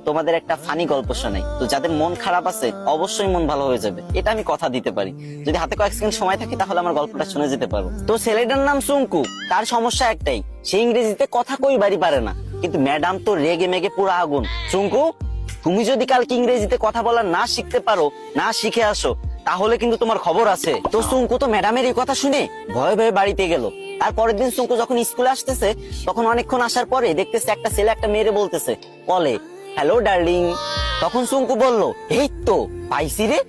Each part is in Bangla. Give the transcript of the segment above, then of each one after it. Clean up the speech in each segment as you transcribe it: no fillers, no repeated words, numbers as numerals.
তোমাদের একটা ফানি গল্প শোনাই। তো যাদের মন খারাপ আছে অবশ্যই মন ভালো হয়ে যাবে, এটা আমি কথা দিতে পারি। যদি হাতে কয়েক সেকেন্ড সময় থাকে তাহলে আমার গল্পটা শুনে যেতে পারো। তো ছেলেটার নাম সুঙ্কু। তার সমস্যা একটাই, সে ইংরেজিতে কথা কইবারই পারে না। কিন্তু ম্যাডাম তো রেগে মেগে পুরো আগুন। সুঙ্কু, তুমি যদি কালকে ইংরেজিতে কথা বলা না শিখতে পারো, না শিখে আসো, তাহলে কিন্তু তোমার খবর আছে। তো সুঙ্কু তো ম্যাডামের এই কথা শুনে ভয়ে ভয়ে বাড়িতে গেল। আর পরের দিন সুঙ্কু যখন স্কুলে আসতেছে, তখন অনেকক্ষণ আসার পরে দেখতেছে একটা ছেলে একটা মেয়েরে বলতেছে কলে, হ্যালো ডার্লিং। তখন সুঙ্কু বলল, এই তো পাইছি রে,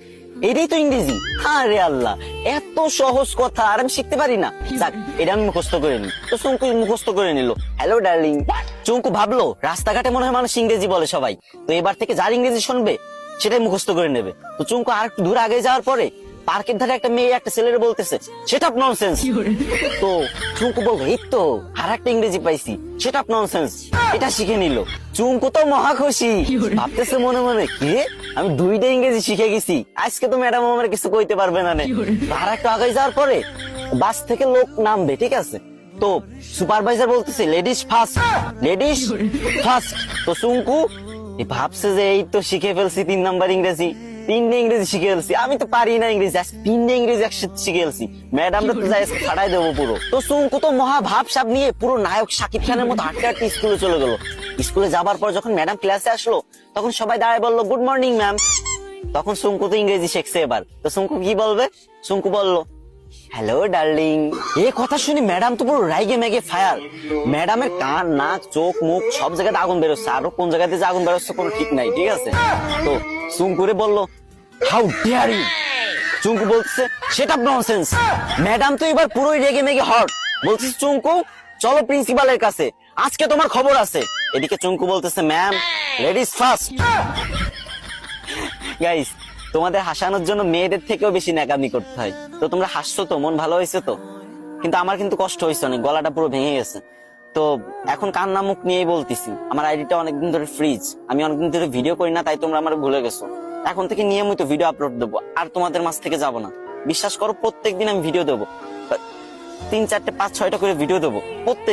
এটাই তো ইংরেজি। আরে আল্লাহ, এত সহজ কথা আর আমি শিখতে পারি না। যাক, এটা আমি মুখস্থ করে নি। তো সুঙ্কু মুখস্থ করে নিল, হ্যালো ডার্লিং। চুঙ্কু ভাবলো রাস্তাঘাটে মনে হয় মানুষ ইংরেজি বলে সবাই, তো এবার থেকে যার ইংরেজি শুনবে সেটাই মুখস্থ করে নেবে। তো চুঙ্কু আর একটু দূর আগে যাওয়ার পরে পার্কের ধারে একটা মেয়ে একটা ছেলের বলতেছে, সেটা ননসেন্স। তো চুঙ্কু বলবো, এই তো আর একটা ইংরেজি পাইছি, সেটা ননসেন্স। এটা শিখে নিল। চুঙ্কু তো মহা খুশি, ভাবতেছে মনে মনে, কি রে, আমি দুইটা ইংরেজি শিখে গেছি, আজকে তো ম্যাডাম আমার কিছু কইতে পারবে না। আর একটু আগে যাওয়ার পরে বাস থেকে লোক নামবে, ঠিক আছে, তো সুপারভাইজার বলতেছে লেডিস ফার্স্ট, লেডিস ফার্স্ট। তো চুঙ্কু ভাবছে যে এই তো শিখে ফেলছি 3 নাম্বার ইংরেজি, 3টে ইংরেজি শিখে ফেলছি, আমি তো পারি না ইংরেজি, 3টে ইংরেজি একসাথে শিখে ফেলছি, ম্যাডামরা তো যাই ফাটাই দেবো পুরো। তো চুঙ্কু তো মহা ভাব সাব নিয়ে পুরো নায়ক শাকিব খানের মতো হাঁটতে হাঁটতে স্কুলে চলে গেল। স্কুলে যাবার পর যখন ম্যাডাম ক্লাসে আসলো, তখন সবাই দাঁড়ায় বললো, গুড মর্নিং ম্যাম। তখন চুঙ্কু তো ইংরেজি শিখছে এবার। তো চুঙ্কু কি বলবে? চুঙ্কু বললো, হ্যালো ডার্লিং। এই কথা শুনে ম্যাডাম তো পুরো রাইগে মেগে ফায়ার। ম্যাডামের কান, নাক, চোখ, মুখ সব জায়গাতে আগুন বেরোচ্ছে, আরো কোন জায়গাতে যে আগুন বেরোচ্ছে কোনো ঠিক নাই, ঠিক আছে। তো চুঙ্কুরে বললো, হাউ ডেয়ার ইউ। চুঙ্কু বলছে, সেটা ননসেন্স। ম্যাডাম তো এবার পুরোই রেগে মেগে হট, বলছে, চুঙ্কু চলো প্রিন্সিপালের কাছে, আজকে তোমার খবর আছে। এদিকে চুঙ্কু বলতেছে, ম্যাম লেডিস ফার্স্ট। গাইস, তোমাদের হাসানোর জন্য মেয়েদের থেকেও বেশি ন্যাকামি করতে হয়। তো তোমরা হাসছো তো, মন ভালো হয়েছে তো, কিন্তু আমার কিন্তু কষ্ট হয়েছে অনেক, গলাটা পুরো ভেঙে গেছে। তো এখন কান্না মুখ নিয়েই বলতেছি, আমার আইডিটা অনেকদিন ধরে ফ্রিজ, আমি অনেকদিন ধরে ভিডিও করি না, তাই তোমরা আমার ভুলে গেছো। এখন থেকে নিয়মিত ভিডিও আপলোড দেবো, আর তোমাদের মাঝ থেকে যাবো না। বিশ্বাস করো, প্রত্যেকদিন আমি ভিডিও দেবো, 3, 4, 5, 6টা করে ভিডিও দেবো প্রত্যেক